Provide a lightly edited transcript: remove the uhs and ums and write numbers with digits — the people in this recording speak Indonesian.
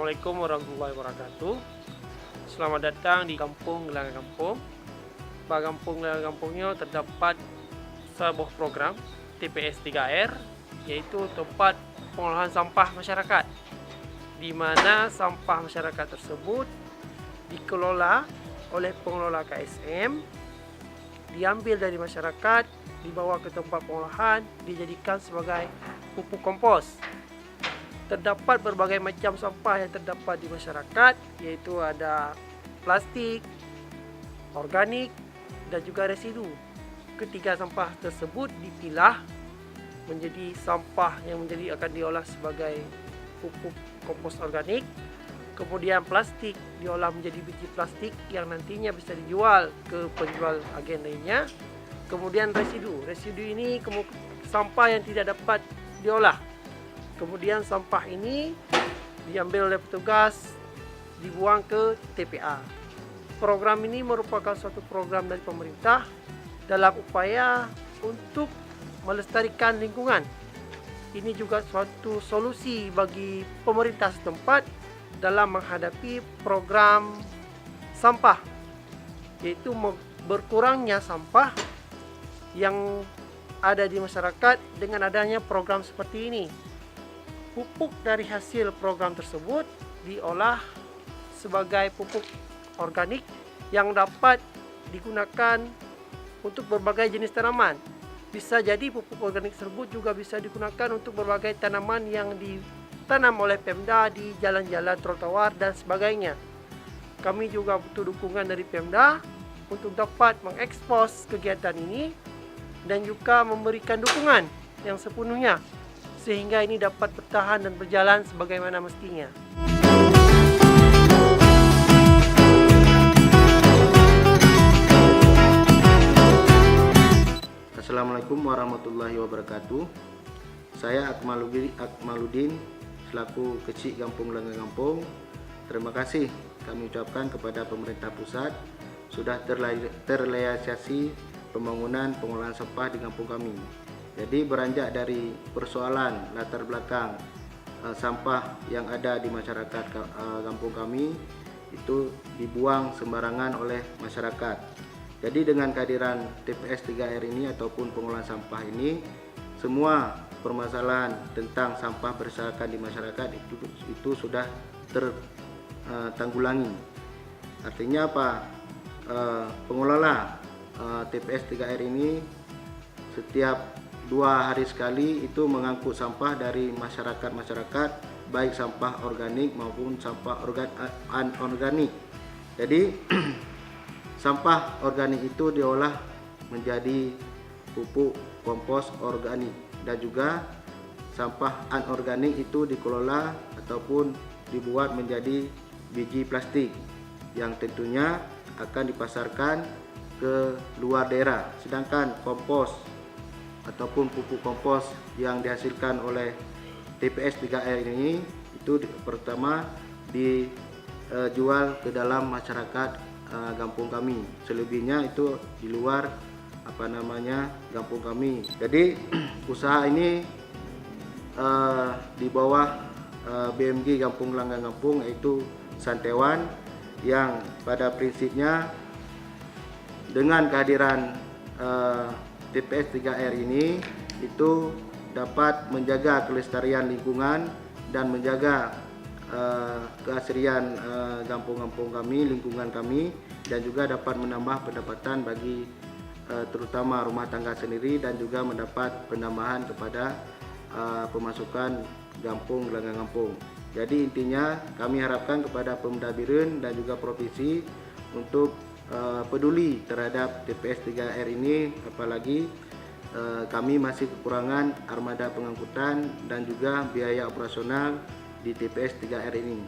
Assalamualaikum warahmatullahi wabarakatuh. Selamat datang di Kampung Gelangan Kampung. Pada Kampung Gelangan Kampungnya terdapat sebuah program TPS 3R, yaitu tempat pengolahan sampah masyarakat, di mana sampah masyarakat tersebut dikelola oleh pengelola KSM, diambil dari masyarakat, dibawa ke tempat pengolahan, dijadikan sebagai pupuk kompos. Terdapat berbagai macam sampah yang terdapat di masyarakat, yaitu ada plastik, organik, dan juga residu. Ketiga sampah tersebut dipilah menjadi sampah yang akan diolah sebagai pupuk kompos organik. Kemudian plastik diolah menjadi biji plastik yang nantinya bisa dijual ke penjual agen lainnya. Kemudian residu ini sampah yang tidak dapat diolah. Kemudian sampah ini diambil oleh petugas, dibuang ke TPA. Program ini merupakan suatu program dari pemerintah dalam upaya untuk melestarikan lingkungan. Ini juga suatu solusi bagi pemerintah setempat dalam menghadapi program sampah, yaitu berkurangnya sampah yang ada di masyarakat dengan adanya program seperti ini. Pupuk dari hasil program tersebut diolah sebagai pupuk organik yang dapat digunakan untuk berbagai jenis tanaman. Bisa jadi pupuk organik tersebut juga bisa digunakan untuk berbagai tanaman yang ditanam oleh Pemda di jalan-jalan, trotoar, dan sebagainya. Kami juga butuh dukungan dari Pemda untuk dapat mengekspos kegiatan ini dan juga memberikan dukungan yang sepenuhnya sehingga ini dapat bertahan dan berjalan sebagaimana mestinya. Assalamualaikum warahmatullahi wabarakatuh. Saya Akmaluddin selaku Kecik Kampung Gelangan Kampung. Terima kasih kami ucapkan kepada pemerintah pusat sudah terrealisasi pembangunan pengolahan sampah di kampung kami. Jadi beranjak dari persoalan latar belakang sampah yang ada di masyarakat kampung kami itu dibuang sembarangan oleh masyarakat. Jadi dengan kehadiran TPS 3R ini ataupun pengolahan sampah ini, semua permasalahan tentang sampah berserakan di masyarakat itu sudah tertanggulangi. Artinya apa? Pengelola TPS 3R ini setiap 2 hari sekali itu mengangkut sampah dari masyarakat baik sampah organik maupun sampah anorganik. Jadi sampah organik itu diolah menjadi pupuk kompos organik, dan juga sampah anorganik itu dikelola ataupun dibuat menjadi biji plastik yang tentunya akan dipasarkan ke luar daerah. Sedangkan kompos ataupun pupuk kompos yang dihasilkan oleh TPS 3R ini itu pertama dijual ke dalam masyarakat kampung kami. Selebihnya itu di luar kampung kami. Jadi usaha ini di bawah BMG Kampung Gelangan Kampung, yaitu Santewan, yang pada prinsipnya dengan kehadiran TPS 3R ini itu dapat menjaga kelestarian lingkungan dan menjaga keasrian kampung-kampung kami, lingkungan kami, dan juga dapat menambah pendapatan bagi terutama rumah tangga sendiri, dan juga mendapat penambahan kepada pemasukan kampung Gelangan Kampung. Jadi intinya kami harapkan kepada Pemda Biren dan juga provinsi untuk peduli terhadap TPS 3R ini, apalagi kami masih kekurangan armada pengangkutan dan juga biaya operasional di TPS 3R ini.